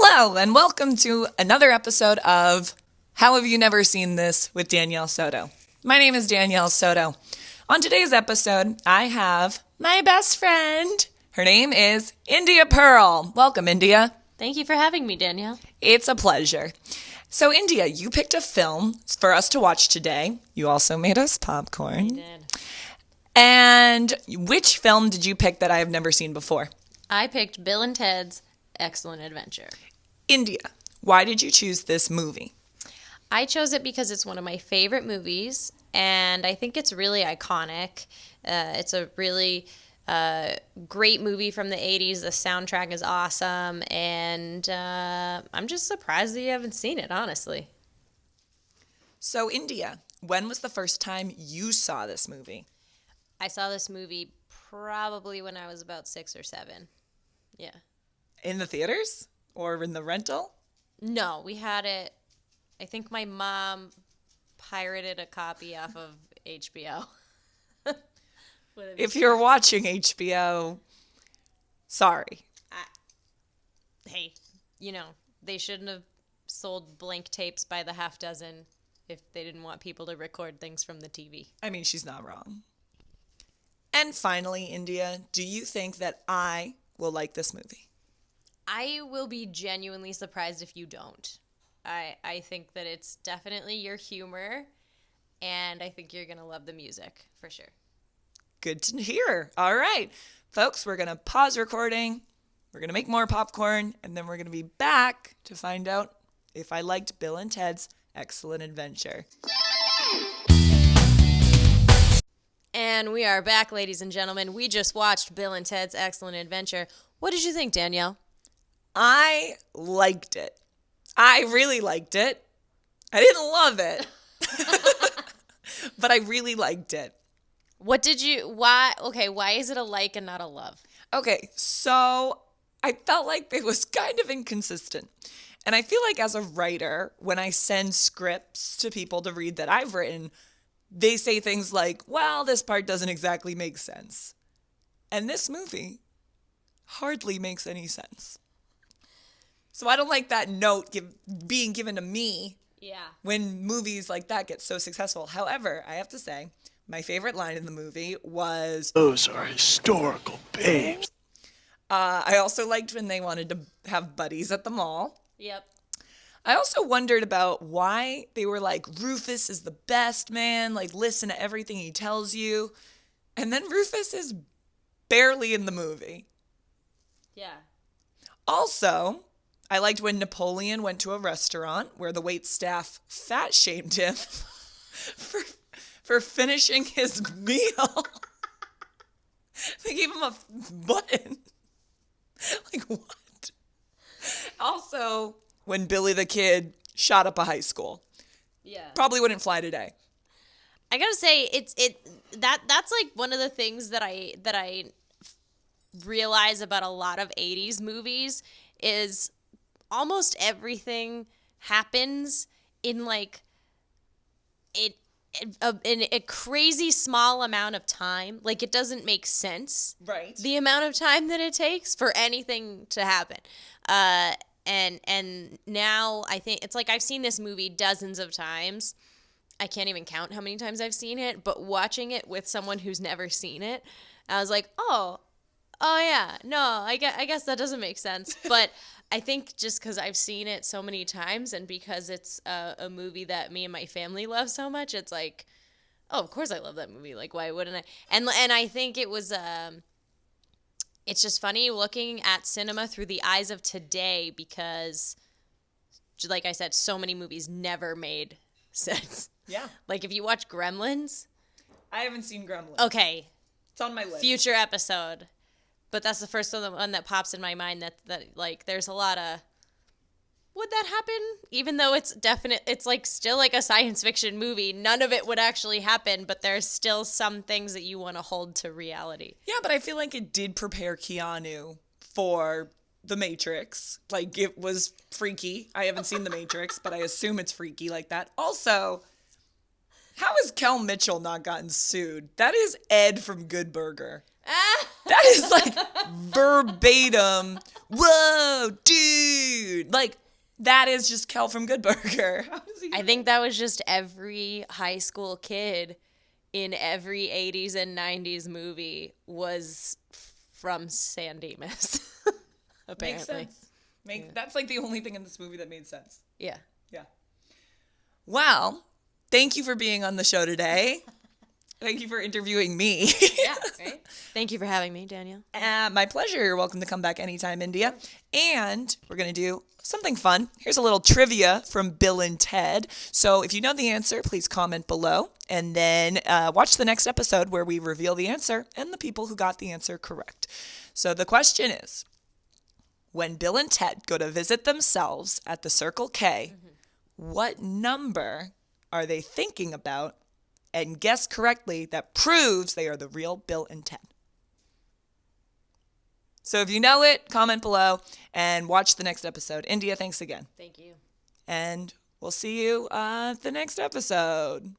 Hello, and welcome to another episode of How Have You Never Seen This with Danielle Soto. My name is Danielle Soto. On today's episode, I have my best friend. Her name is India Pearl. Welcome, India. Thank you for having me, Danielle. It's a pleasure. So, India, you picked a film for us to watch today. You also made us popcorn. I did. And which film did you pick that I have never seen before? I picked Bill and Ted's Excellent Adventure. India, why did you choose this movie? I chose it because it's one of my favorite movies, and I think it's really iconic. It's a really great movie from the 80s. The soundtrack is awesome, and I'm just surprised that you haven't seen it, honestly. So, India, when was the first time you saw this movie? I saw this movie probably when I was about 6 or 7. Yeah. In the theaters? Or in the rental? No, we had it. I think my mom pirated a copy off of HBO. If you're watching HBO, sorry. Hey, they shouldn't have sold blank tapes by the half dozen if they didn't want people to record things from the TV. I mean, she's not wrong. And finally, India, do you think that I will like this movie? I will be genuinely surprised if you don't. I think that it's definitely your humor, and I think you're going to love the music, for sure. Good to hear. All right. Folks, we're going to pause recording. We're going to make more popcorn, and then we're going to be back to find out if I liked Bill and Ted's Excellent Adventure. And we are back, ladies and gentlemen. We just watched Bill and Ted's Excellent Adventure. What did you think, Danielle? I liked it. I really liked it. I didn't love it, but I really liked it. Why is it a like and not a love? Okay, so I felt like it was kind of inconsistent. And I feel like as a writer, when I send scripts to people to read that I've written, they say things like, well, this part doesn't exactly make sense. And this movie hardly makes any sense. So I don't like that note being given to me when movies like that get so successful. However, I have to say, my favorite line in the movie was, "Those are historical babes." I also liked when they wanted to have buddies at the mall. Yep. I also wondered about why they were like, Rufus is the best man, like listen to everything he tells you. And then Rufus is barely in the movie. Yeah. Also, I liked when Napoleon went to a restaurant where the wait staff fat shamed him for finishing his meal. They gave him a button. Like, what? Also, when Billy the Kid shot up a high school. Yeah. Probably wouldn't fly today. I gotta say, that's like one of the things that I realize about a lot of 80s movies is almost everything happens in like in a crazy small amount of time. Like, it doesn't make sense. Right. The amount of time that it takes for anything to happen. And now I think it's like I've seen this movie dozens of times. I can't even count how many times I've seen it, but watching it with someone who's never seen it, I was like, oh yeah, no, I guess that doesn't make sense. But I think just because I've seen it so many times and because it's a movie that me and my family love so much, it's like, oh, of course I love that movie. Like, why wouldn't I? And I think it was it's just funny looking at cinema through the eyes of today because, like I said, so many movies never made sense. Yeah. Like, if you watch Gremlins. I haven't seen Gremlins. Okay. It's on my list. Future episode. But that's the first one that pops in my mind that like, there's a lot of, would that happen? Even though it's like still like a science fiction movie, none of it would actually happen, but there's still some things that you want to hold to reality. Yeah, but I feel like it did prepare Keanu for The Matrix. Like, it was freaky. I haven't seen The Matrix, but I assume it's freaky like that. Also, how has Kel Mitchell not gotten sued? That is Ed from Good Burger. That is like verbatim. Whoa, dude. Like, that is just Kel from Good Burger. How does he I think that was just every high school kid in every 80s and 90s movie was from San Dimas. Apparently. Makes sense. That's like the only thing in this movie that made sense. Yeah. Yeah. Well, thank you for being on the show today. Thank you for interviewing me. Yeah, right? Thank you for having me, Danielle. My pleasure. You're welcome to come back anytime, India. And we're going to do something fun. Here's a little trivia from Bill and Ted. So if you know the answer, please comment below. And then watch the next episode where we reveal the answer and the people who got the answer correct. So the question is, when Bill and Ted go to visit themselves at the Circle K, what number are they thinking about? And guess correctly, that proves they are the real Bill and Ted. So if you know it, comment below and watch the next episode. India, thanks again. Thank you. And we'll see you the next episode.